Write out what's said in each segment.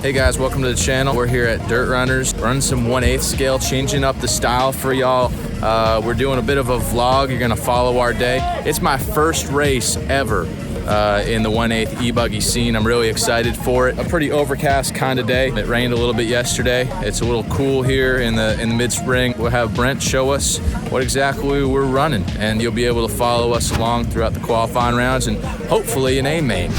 Hey guys, welcome to the channel. We're here at DirtRunners, running some 1/8 scale, changing up the style for y'all. We're doing a bit of a vlog. You're gonna follow our day. It's my first race ever in the 1/8 E-Buggy scene. I'm really excited for it. A pretty overcast kind of day. It rained a little bit yesterday. It's a little cool here in the mid-spring. We'll have Brent show us what exactly we're running, and you'll be able to follow us along throughout the qualifying rounds and hopefully an A main.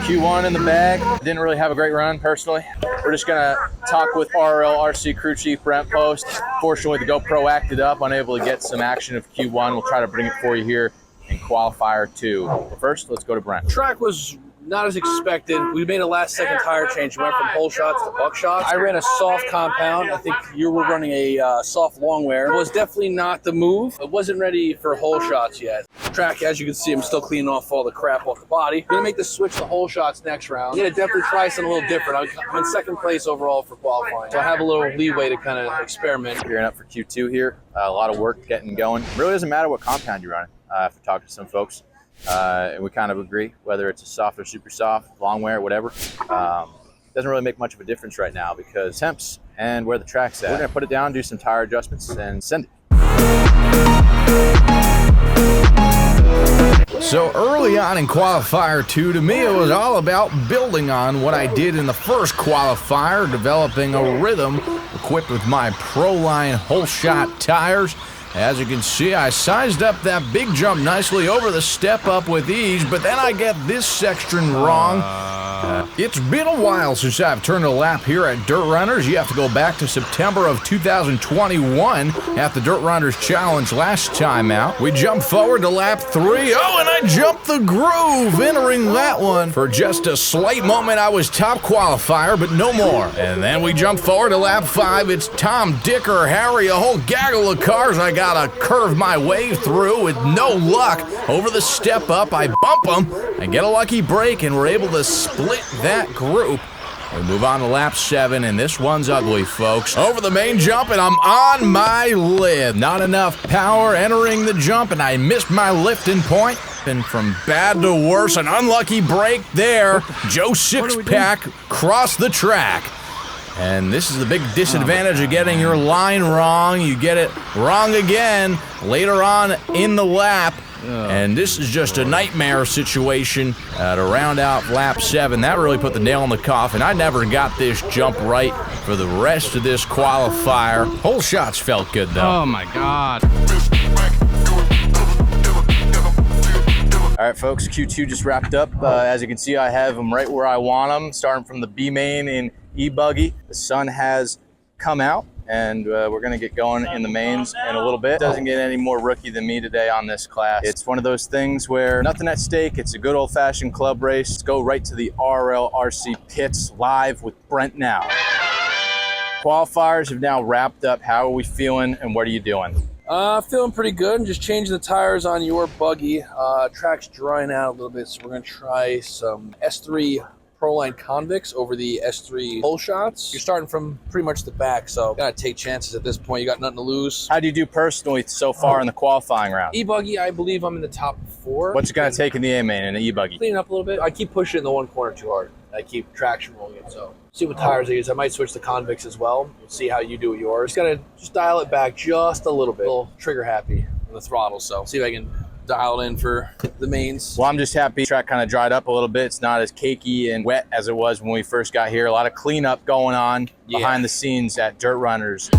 Q1 in the bag. Didn't really have a great run personally. We're just gonna talk with RRLRC crew chief Brent Post. Fortunately, the GoPro acted up, unable to get some action of Q1. We'll try to bring it for you here in Qualifier 2. But first, let's go to Brent. Track was not as expected. We made a last-second tire change. We went from hole shots to buck shots. I ran a soft compound. I think you were running a soft long wear. It was definitely not the move. It wasn't ready for hole shots yet. Track, as you can see, I'm still cleaning off all the crap off the body. Gonna make the switch to hole shots next round. I'm gonna definitely try something a little different. I'm in second place overall for qualifying, so I have a little leeway to kind of experiment. Gearing up for Q2 here. A lot of work getting going. It really doesn't matter what compound you're running. I've talked to some folks. And we kind of agree, whether it's a soft or super soft, long wear, whatever. Doesn't really make much of a difference right now because temps and where the track's at. We're gonna put it down, do some tire adjustments, and send it. So early on in Qualifier 2, to me, it was all about building on what I did in the first qualifier, developing a rhythm equipped with my Proline hole shot tires. As you can see, I sized up that big jump nicely over the step up with ease, but then I get this section wrong. It's been a while since I've turned a lap here at DirtRunners. You have to go back to September of 2021 at the DirtRunners Challenge last time out. We jumped forward to lap 3. Oh, and I jumped the groove, entering that one. For just a slight moment, I was top qualifier, but no more. And then we jumped forward to lap 5. It's Tom, Dick, or Harry, a whole gaggle of cars I gotta curve my way through with no luck. Over the step up, I bump them, I get a lucky break, and we're able to split that group. We move on to lap 7, and this one's ugly, folks. Over the main jump, and I'm on my lid. Not enough power entering the jump, and I missed my lifting point. And from bad to worse, an unlucky break there. Joe Six-Pack crossed the track. And this is the big disadvantage of getting your line wrong. You get it wrong again later on in the lap. And this is just a nightmare situation to round out lap 7. That really put the nail in the coffin. I never got this jump right for the rest of this qualifier. Hole shots felt good though. Oh my God. All right, folks, Q2 just wrapped up. As you can see, I have them right where I want them, starting from the B main in E-Buggy. The sun has come out, and we're gonna get going in the mains in a little bit. Doesn't get any more rookie than me today on this class. It's one of those things where nothing at stake. It's a good old-fashioned club race. Let's go right to the RRLRC pits live with Brent now. Qualifiers have now wrapped up. How are we feeling, and what are you doing? Feeling pretty good. Just changing the tires on your buggy. Track's drying out a little bit, so we're gonna try some S3 Proline Convicts over the S3 hole shots. You're starting from pretty much the back, so gotta take chances at this point. You got nothing to lose. How do you do personally so far in the qualifying round? E-Buggy, I believe I'm in the top 4. What's it gonna take in the A main in the E-Buggy? Clean up a little bit. I keep pushing in the one corner too hard. I keep traction rolling it, so see what tires I use. I might switch to Convicts as well. We'll see how you do with yours. Gotta just dial it back just a little bit. A little trigger happy on the throttle, so see if I can dial it in for the mains. Well, I'm just happy the track kind of dried up a little bit. It's not as cakey and wet as it was when we first got here. A lot of cleanup going on behind the scenes at DirtRunners.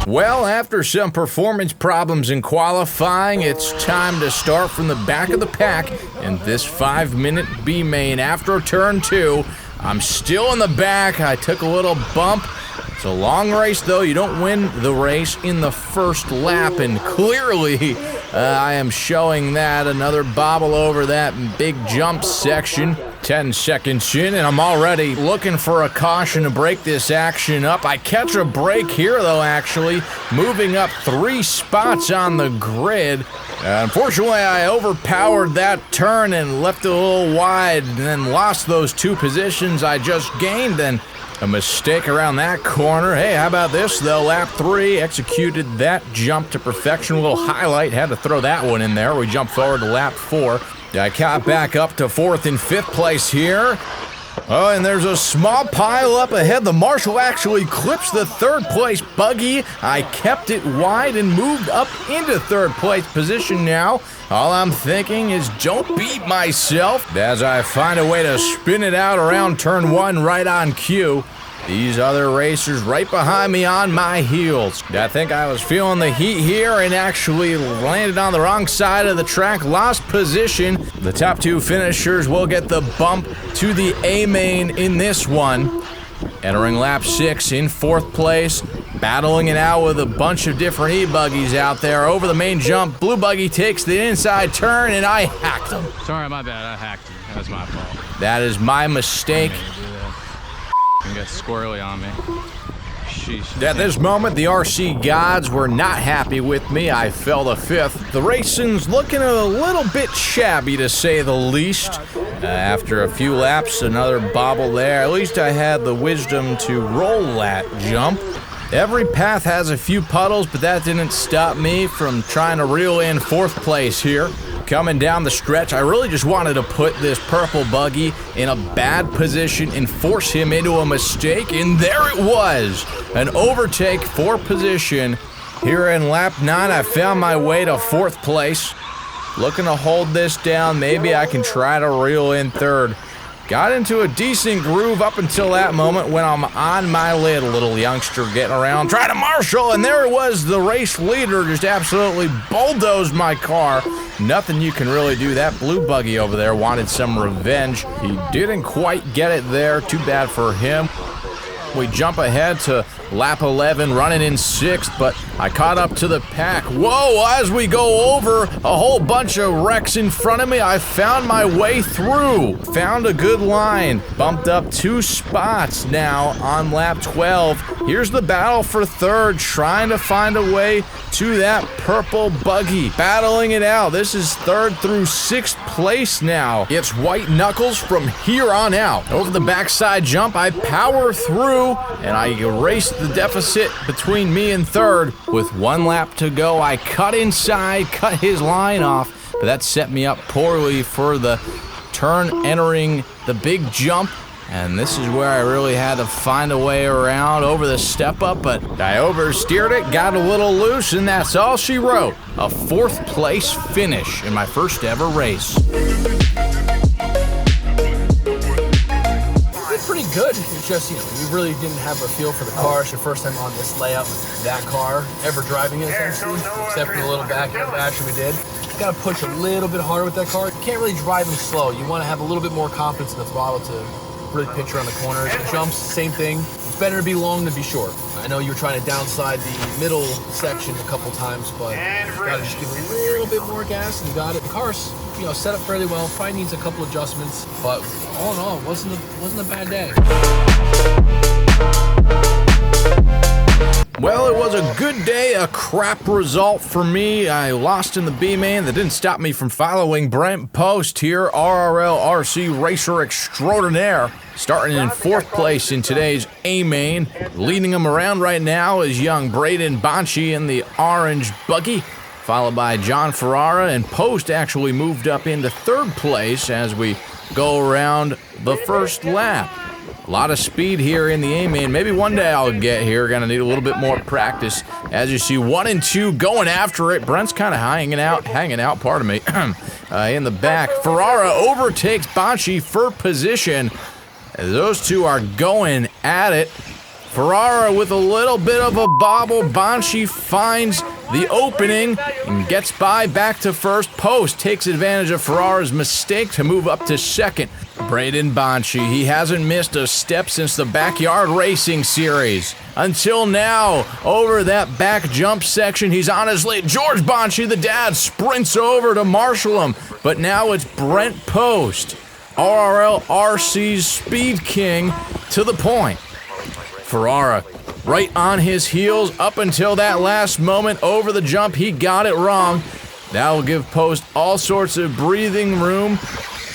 Well, after some performance problems in qualifying, it's time to start from the back of the pack in this 5-minute B main. After turn 2, I'm still in the back. I took a little bump. It's a long race, though. You don't win the race in the first lap, and clearly I am showing that. Another bobble over that big jump section. 10 seconds in, and I'm already looking for a caution to break this action up. I catch a break here, though, actually, moving up 3 spots on the grid. Unfortunately, I overpowered that turn and left it a little wide, and then lost those 2 positions I just gained, and a mistake around that corner. Hey, how about this, though? Lap 3, executed that jump to perfection. A little highlight, had to throw that one in there. We jump forward to lap 4. I caught back up to 4th and 5th place here. Oh, and there's a small pile up ahead. The Marshal actually clips the 3rd place buggy. I kept it wide and moved up into 3rd place position now. All I'm thinking is don't beat myself as I find a way to spin it out around turn 1 right on cue. These other racers right behind me on my heels. I think I was feeling the heat here and actually landed on the wrong side of the track, lost position. The top 2 finishers will get the bump to the A main in this one. Entering lap 6 in 4th place, battling it out with a bunch of different E-Buggies out there. Over the main jump, Blue Buggy takes the inside turn, and I hacked him. Sorry, my bad, I hacked him. That was my fault. That is my mistake. You got squirrely on me. Sheesh. At this moment, the RC gods were not happy with me. I fell to 5th. The racing's looking a little bit shabby, to say the least. After a few laps, another bobble there. At least I had the wisdom to roll that jump. Every path has a few puddles, but that didn't stop me from trying to reel in 4th place here. Coming down the stretch, I really just wanted to put this purple buggy in a bad position and force him into a mistake, and there it was! An overtake for position. Here in lap 9, I found my way to 4th place. Looking to hold this down, maybe I can try to reel in 3rd. Got into a decent groove up until that moment when I'm on my lid, a little youngster getting around, trying to marshal, and there it was, the race leader just absolutely bulldozed my car. Nothing you can really do. That blue buggy over there wanted some revenge. He didn't quite get it there. Too bad for him. We jump ahead to lap 11, running in 6th, but I caught up to the pack. Whoa, as we go over a whole bunch of wrecks in front of me, I found my way through. Found a good line. Bumped up 2 spots now on lap 12. Here's the battle for 3rd, trying to find a way to that purple buggy. Battling it out. This is 3rd through 6th place now. It's white knuckles from here on out. Over the backside jump, I power through, and I erase the deficit between me and 3rd. With 1 lap to go, I cut inside, cut his line off, but that set me up poorly for the turn entering the big jump. And this is where I really had to find a way around over the step up, but I oversteered it, got a little loose, and that's all she wrote. A 4th place finish in my first ever race. Pretty good. It's just, we really didn't have a feel for the car. It's your first time on this layout with that car, ever driving it essentially, except for the little backup action we did. You gotta push a little bit harder with that car. You can't really drive them slow. You wanna have a little bit more confidence in the throttle to really pitch around the corners. Jumps, same thing. It's better to be long than be short. I know you were trying to downside the middle section a couple times, but you gotta just give a little bit more gas and you got it. The car's, set up fairly well. Probably needs a couple adjustments, but all in all, it wasn't a bad day. Well, it was a good day, a crap result for me. I lost in the B main. That didn't stop me from following Brent Post here, RRLRC racer extraordinaire, starting in 4th place in today's A main. Leading him around right now is young Braden Bonci in the orange buggy, followed by John Ferrara, and Post actually moved up into 3rd place as we go around the first lap. A lot of speed here in the A-main. Maybe one day I'll get here. Gonna need a little bit more practice. As you see, 1 and 2 going after it. Brent's kind of hanging out, pardon me, in the back. Ferrara overtakes Bonci for position. Those two are going at it. Ferrara with a little bit of a bobble. Bonci finds the opening and gets by back to 1st. Post takes advantage of Ferrara's mistake to move up to 2nd. Braden Bonci, he hasn't missed a step since the backyard racing series. Until now, over that back jump section, he's on his lead. George Bonci, the dad, sprints over to marshal him. But now it's Brent Post, RRLRC's Speed King, to the point. Ferrara right on his heels up until that last moment. Over the jump, he got it wrong. That will give Post all sorts of breathing room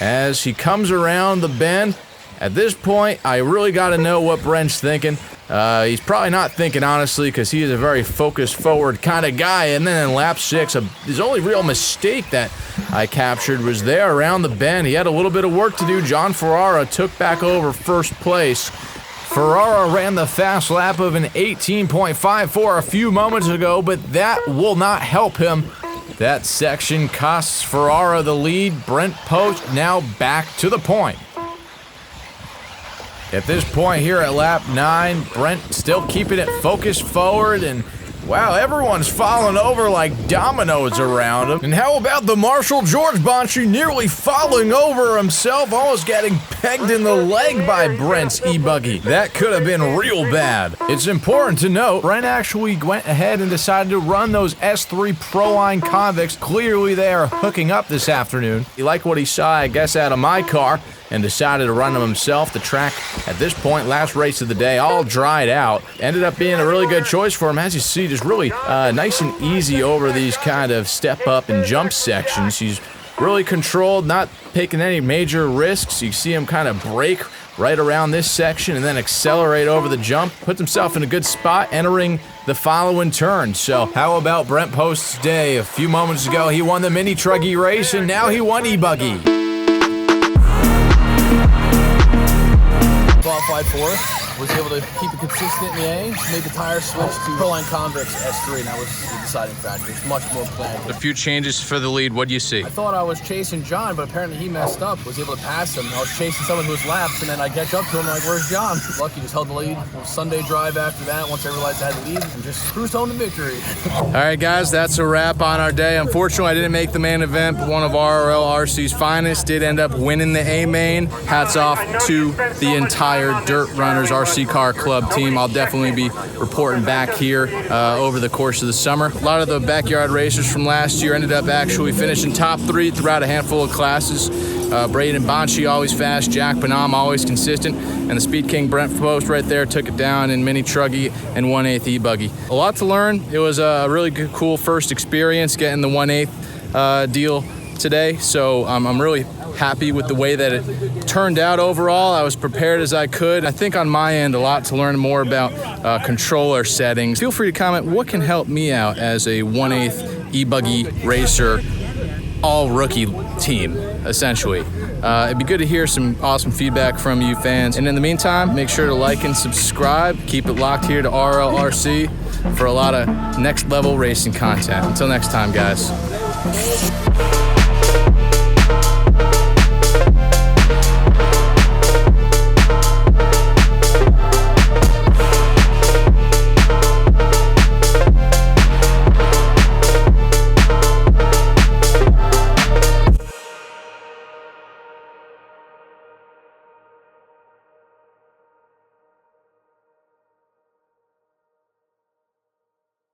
as he comes around the bend. At this point, I really got to know what Brent's thinking. He's probably not thinking, honestly, because he is a very focused forward kind of guy. And then in lap 6, his only real mistake that I captured was there around the bend. He had a little bit of work to do. John Ferrara took back over first place. Ferrara ran the fast lap of an 18.54 a few moments ago, but that will not help him. That section costs Ferrara the lead. Brent Post now back to the point. At this point here at lap 9, Brent still keeping it focused forward, and wow, everyone's falling over like dominoes around him. And how about the marshal, George Bonci, nearly falling over himself, almost getting pegged in the leg by Brent's E-Buggy. That could have been real bad. It's important to note, Brent actually went ahead and decided to run those S3 Proline Convicts. Clearly they are hooking up this afternoon. He liked what he saw, I guess, out of my car, and decided to run them himself. The track, at this point, last race of the day, all dried out. Ended up being a really good choice for him. As you see, just really nice and easy over these kind of step up and jump sections. He's really controlled, not taking any major risks. You see him kind of brake right around this section and then accelerate over the jump. Puts himself in a good spot entering the following turn. So how about Brent Post's day? A few moments ago, he won the mini truggy race, and now he won E-Buggy. Qualified fourth, was able to keep it consistent in the A, made the tire switch to Proline Convicts S3, and that was the deciding factor. It's much more planned. A few changes for the lead. What do you see? I thought I was chasing John, but apparently he messed up, was able to pass him. I was chasing someone who was lapped, and then I catch up to him, like, where's John? Lucky, just held the lead. Sunday drive after that, once I realized I had the lead, and just cruised home to victory. All right, guys, that's a wrap on our day. Unfortunately, I didn't make the main event, but one of RRLRC's finest did end up winning the A main. Hats off to the entire DirtRunners RC Car Club team. I'll definitely be reporting back here over the course of the summer. A lot of the backyard racers from last year ended up actually finishing top 3 throughout a handful of classes. Braden Bonci always fast, Jack Bonham always consistent, and the Speed King Brent Post right there took it down in mini truggy and 1/8 E-Buggy. A lot to learn. It was a really good, cool first experience getting the 1/8 deal today, so I'm really happy with the way that it turned out overall. I was prepared as I could. I think on my end, a lot to learn more about controller settings. Feel free to comment what can help me out as a 1/8 E-Buggy racer, all rookie team, essentially. It'd be good to hear some awesome feedback from you fans. And in the meantime, make sure to like and subscribe. Keep it locked here to RRLRC for a lot of next level racing content. Until next time, guys.